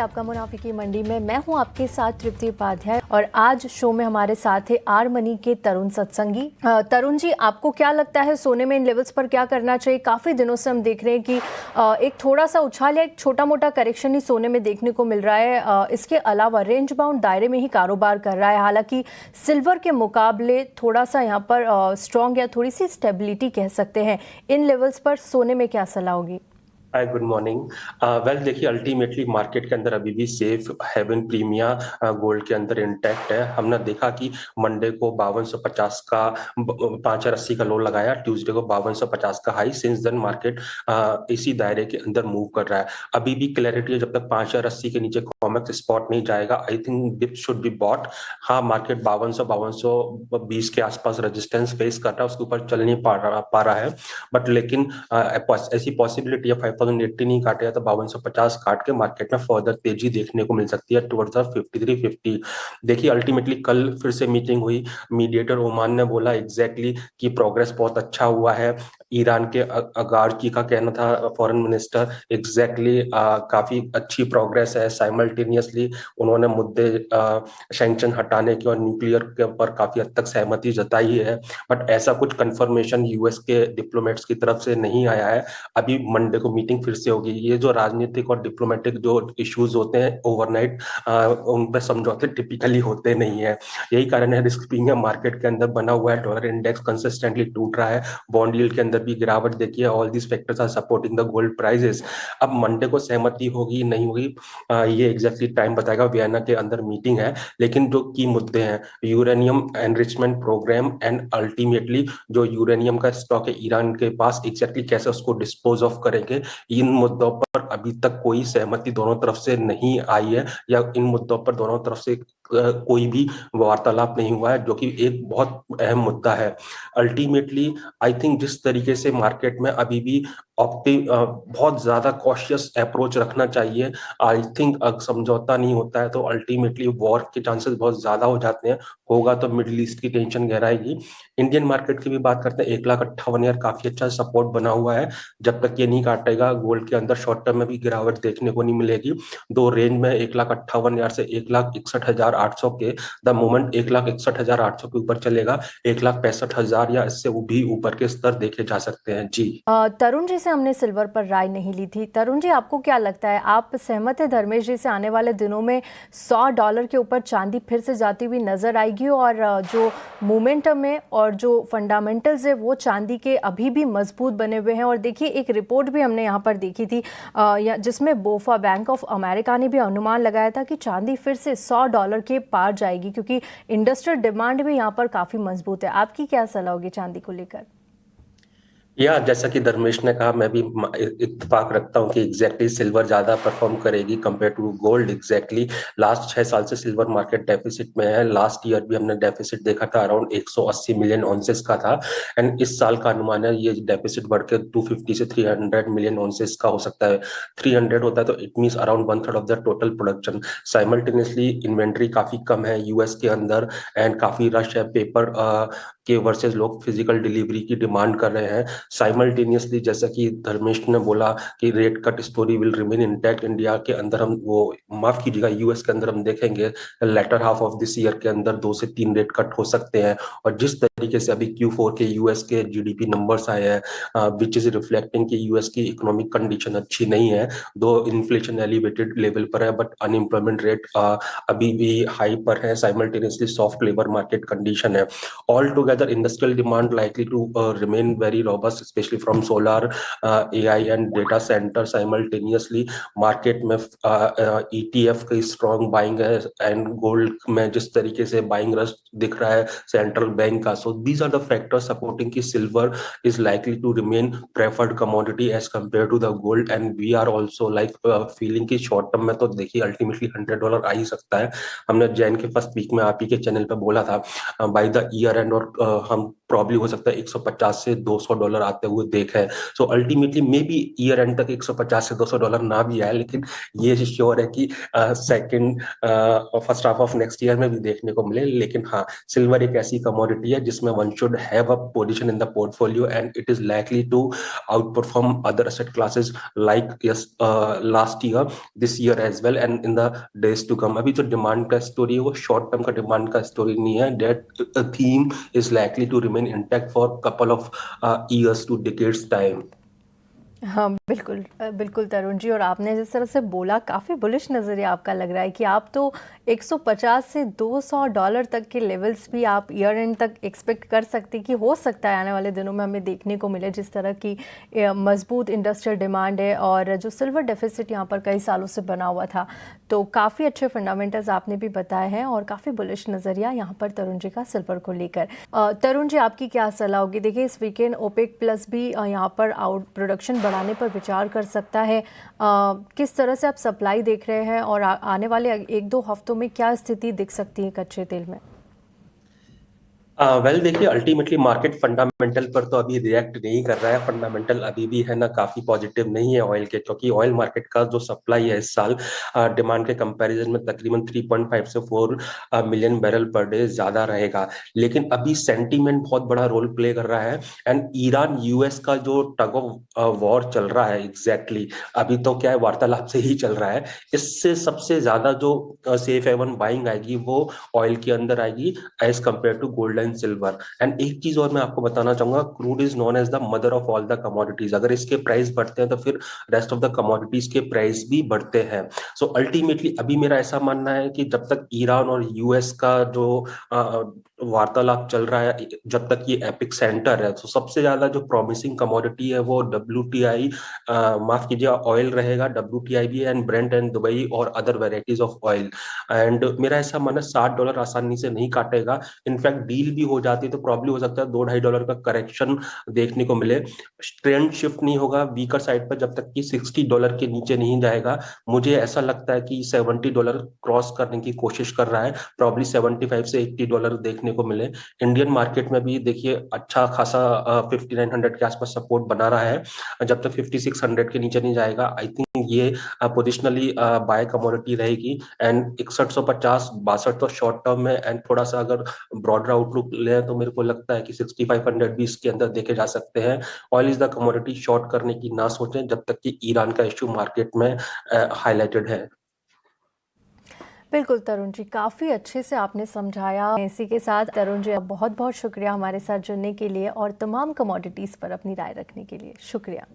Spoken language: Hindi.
है आपका मुनाफे की मंडी में। मैं हूं आपके साथ तृप्ति उपाध्याय और आज शो में हमारे साथ है आर मनी के तरुण सत्संगी। तरुण जी, आपको क्या लगता है सोने में इन लेवल्स पर क्या करना चाहिए? काफी दिनों से हम देख रहे हैं कि एक थोड़ा सा उछाल या एक छोटा मोटा करेक्शन ही सोने में देखने को मिल रहा है। इसके अलावा रेंज बाउंड दायरे में ही कारोबार कर रहा है, हालांकि सिल्वर के मुकाबले थोड़ा सा यहाँ पर स्ट्रॉन्ग या थोड़ी सी स्टेबिलिटी कह सकते हैं। इन लेवल्स पर सोने में क्या सलाह होगी? हाय, गुड मॉर्निंग। वेल देखिए, अल्टीमेटली मार्केट के अंदर अभी भी सेफ हेवन प्रीमिया गोल्ड के अंदर इंटैक्ट है। हमने देखा कि मंडे को 5250 का 5080 का लो लगाया, ट्यूसडे को 5250 का हाई। सिंस देन मार्केट इसी दायरे के अंदर मूव कर रहा है। अभी भी क्लैरिटी है, जब तक 5080 के नीचे कॉमेक्स स्पॉट नहीं जाएगा, I think dip should be bought. हाँ, मार्केट 5220 के आसपास रेजिस्टेंस फेस कर रहा है, उसके ऊपर चल नहीं पा रहा है। बट लेकिन ऐसी पॉसिबिलिटी है 5080 नहीं काटेगा तो 5250 काट के मार्केट में फर्दर तेजी देखने को मिल सकती है टुवर्ड्स 5350। देखिए, अल्टीमेटली कल फिर से मीटिंग हुई। मीडिएटर ओमान ने बोला एग्जैक्टली कि प्रोग्रेस बहुत अच्छा हुआ है। ईरान के अगारची का कहना था, फॉरेन मिनिस्टर, एग्जैक्टली काफी अच्छी प्रोग्रेस है। साइमल्टेनियसली उन्होंने मुद्दे सैंक्शन हटाने के और न्यूक्लियर के ऊपर काफी हद तक सहमति जताई है। बट ऐसा कुछ कंफर्मेशन यूएस के डिप्लोमेट्स की तरफ से नहीं आया है। अभी मंडे को मीटिंग फिर से होगी। ये जो राजनीतिक और डिप्लोमेटिक जो इश्यूज होते हैं ओवरनाइट, उन पर समझौते टिपिकली होते नहीं है। यही कारण है रिस्क प्रीमियम मार्केट के अंदर बना हुआ है। डॉलर इंडेक्स कंसिस्टेंटली टूट रहा है, बॉन्ड यील्ड के अंदर भी गिरावट देखिए। All these factors are supporting the gold prices. अब मंडे को सहमति होगी नहीं होगी, ये एग्जैक्टली टाइम बताएगा। वियना के अंदर मीटिंग है, लेकिन जो की मुद्दे हैं, uranium enrichment program and ultimately जो यूरेनियम का स्टॉक है ईरान के पास, एग्जैक्टली कैसे उसको डिस्पोज ऑफ करेंगे, इन मुद्दों पर अभी तक कोई सहमति दोनों तरफ से नहीं आई है, या इन मुद्दों पर दोनों तरफ से कोई भी वार्तालाप नहीं हुआ है, जो कि एक बहुत अहम मुद्दा है। अल्टीमेटली आई थिंक जिस तरीके से मार्केट में अभी भी बहुत ज्यादा कॉशियस अप्रोच रखना चाहिए। आई थिंक समझौता नहीं होता है तो अल्टीमेटली वॉर के चांसेस बहुत ज्यादा हो जाते हैं। होगा तो मिडिल ईस्ट की टेंशन गहराएगी। इंडियन मार्केट की भी बात करते हैं, 1,58,000 काफी अच्छा सपोर्ट बना हुआ है। जब तक ये नहीं काटेगा गोल्ड के अंदर शॉर्ट टर्म में भी गिरावट देखने को नहीं मिलेगी। दो रेंज में 1,58,000 से 1,61,800 के, द मोमेंट 1,61,800 के ऊपर चलेगा, 1,65,000 या इससे भी ऊपर के स्तर देखे जा सकते हैं। जी तरुण जी से हमने सिल्वर पर राय नहीं ली थी। तरुण जी, आपको क्या लगता है, आप सहमत है धर्मेश जी से, आने वाले दिनों में $100 के ऊपर चांदी फिर से जाती हुई नजर आएगी? और जो मोमेंटम है और जो फंडामेंटल्स है वो चांदी के अभी भी मजबूत बने हुए हैं। और देखिए, एक रिपोर्ट भी हमने यहाँ पर देखी थी जिसमें बोफा बैंक ऑफ अमेरिका ने भी अनुमान लगाया था कि चांदी फिर से $100 के पार जाएगी, क्योंकि इंडस्ट्रियल डिमांड भी यहाँ पर काफी मजबूत है। आपकी क्या सलाह होगी चांदी को लेकर? या जैसा कि धर्मेश ने कहा, मैं भी इत्तेफाक रखता हूं कि एग्जैक्टली सिल्वर ज्यादा परफॉर्म करेगी compare to gold. Exactly last 6 साल से सिल्वर मार्केट डेफिसिट में है। लास्ट ईयर भी हमने डेफिसिट देखा था, अराउंड 180 मिलियन ऑन्सेस का था। एंड इस साल का अनुमान है ये डेफिसिट बढ़ के 250 से 300 मिलियन ऑन्सेस का हो सकता है। 300 होता है तो it means around 1/3 of the total production. Simultaneously inventory काफी कम है यूएस के अंदर, एंड काफी रश है पेपर के वर्सेस लोग फिजिकल डिलीवरी की डिमांड कर रहे हैं। साइमल्टेनियसली जैसा कि धर्मेश ने बोला कि rate cut story will remain intact. India के अंदर हम वो माफ कीजिएगा, यूएस के अंदर हम देखेंगे later half of this year के अंदर 2 से 3 रेट कट हो सकते हैं। और जिस तरीके से अभी Q4 के यूएस के जीडीपी नंबर्स आए हैं, विच इज रिफ्लेक्टिंग कि यूएस की इकोनॉमिक कंडीशन अच्छी नहीं है। दो इन्फ्लेशन एलिवेटेड लेवल पर है, बट अनएम्प्लॉयमेंट रेट अभी भी हाई पर है। Simultaneously soft labour market condition है। All together industrial demand likely to remain very robust, especially from solar, AI and data center simultaneously। Market में ETF की स्ट्रॉन्ग बाइंग है, एंड गोल्ड में जिस तरीके से बाइंग रश दिख रहा है सेंट्रल बैंक का। So these are the factors supporting कि silver is likely to remain preferred commodity as compare to the gold. And we are also like feeling की शॉर्ट टर्म में तो देखिए अल्टीमेटली $100 आ ही सकता है। हमने जैन के फर्स्ट वीक में आप ही के चैनल पर बोला था बाय द ईयर एंड, और हम प्रॉब्ली हो सकता है 150 से $200 आते हुए देखें। So ultimately may be year and तक 150 से $200 ना भी आए, लेकिन ये श्योर है कि second first half of next year में भी देखने को मिले। लेकिन हाँ, सिल्वर एक ऐसी कमोडिटी है जिसमें one should have a position in the portfolio and it is likely to outperform other asset classes like yes last year, this year as well and in the days to come. अभी जो डिमांड का स्टोरी है वो शॉर्ट टर्म का डिमांड का स्टोरी नहीं है। That theme is likely to remain intact for couple of years to decades time. हाँ, बिल्कुल बिल्कुल तरुण जी, और आपने जिस तरह से बोला काफ़ी बुलिश नज़रिया आपका लग रहा है कि आप तो 150 से $200 तक के लेवल्स भी आप ईयर एंड तक एक्सपेक्ट कर सकते कि हो सकता है आने वाले दिनों में हमें देखने को मिले, जिस तरह की मजबूत इंडस्ट्रियल डिमांड है और जो सिल्वर डेफिसिट यहाँ पर कई सालों से बना हुआ था। तो काफ़ी अच्छे फंडामेंटल्स आपने भी बताए हैं और काफ़ी बुलिश नज़रिया यहाँ पर तरुण जी का सिल्वर को लेकर। तरुण जी, आपकी क्या सलाह होगी? देखिए, इस वीकेंड ओपेक प्लस भी यहाँ पर आउट प्रोडक्शन बढ़ाने पर विचार कर सकता है। किस तरह से आप सप्लाई देख रहे हैं और आने वाले 1-2 हफ्तों में क्या स्थिति दिख सकती है कच्चे तेल में? वेल देखिए, अल्टीमेटली मार्केट फंडामेंटल पर तो अभी रिएक्ट नहीं कर रहा है। फंडामेंटल अभी भी है ना काफी पॉजिटिव नहीं है ऑयल के, क्योंकि ऑयल मार्केट का जो सप्लाई है इस साल डिमांड के कंपैरिजन में तकरीबन 3.5 से 4 मिलियन बैरल पर डे ज्यादा रहेगा। लेकिन अभी सेंटीमेंट बहुत बड़ा रोल प्ले कर रहा है एंड ईरान यूएस का जो टग ऑफ वॉर चल रहा है एग्जैक्टली अभी तो क्या है, वार्तालाप से ही चल रहा है। इससे सबसे ज्यादा जो सेफ हेवन बाइंग आएगी वो ऑयल के अंदर आएगी as compare to gold and silver. And एक चीज और मैं आपको बताना चाहूंगा, crude is known as the mother of all the commodities. अगर इसके प्राइस बढ़ते हैं तो फिर रेस्ट ऑफ द कमोडिटीज के प्राइस भी बढ़ते हैं। सो अल्टीमेटली अभी मेरा ऐसा मानना है कि जब तक ईरान और यूएस का जो वार्तालाप चल रहा है, जब तक ये एपिक सेंटर है, तो सबसे ज्यादा जो प्रॉमिसिंग कमोडिटी है वो WTI, माफ कीजिए, ऑयल रहेगा। WTI भी एंड ब्रेंट एंड दुबई और other varieties of oil. And मेरा ऐसा मानना $60 आसानी से नहीं काटेगा। इनफैक्ट डील भी हो जाती है तो प्रॉब्ली हो सकता है $2-2.5 का करेक्शन देखने को मिले। ट्रेंड शिफ्ट नहीं होगा वीकर साइड पर जब तक कि $60 के नीचे नहीं जाएगा। मुझे ऐसा लगता है कि $70 क्रॉस करने की कोशिश कर रहा है, प्रॉब्ली 75 से $80 देखने को मिले। इंडियन मार्केट में भी देखिए अच्छा खासा 5900 के आसपास सपोर्ट बना रहा है। जब तक 5600 के नीचे नहीं जाएगा, आई थिंक ये पोजिशनली बाय कमोडिटी रहेगी। एंड 6150-62 तो शॉर्ट टर्म में, एंड थोड़ा सा अगर ब्रॉडर आउटलुक ले तो मेरे को लगता है कि 6500 भी इसके अंदर देखे जा सकते हैं। Oil is the commodity, short करने की ना सोचें जब तक कि ईरान का इश्यू मार्केट में हाईलाइटेड है। बिल्कुल तरुण जी, काफ़ी अच्छे से आपने समझाया। इसी के साथ तरुण जी, बहुत बहुत शुक्रिया हमारे साथ जुड़ने के लिए और तमाम कमोडिटीज़ पर अपनी राय रखने के लिए। शुक्रिया।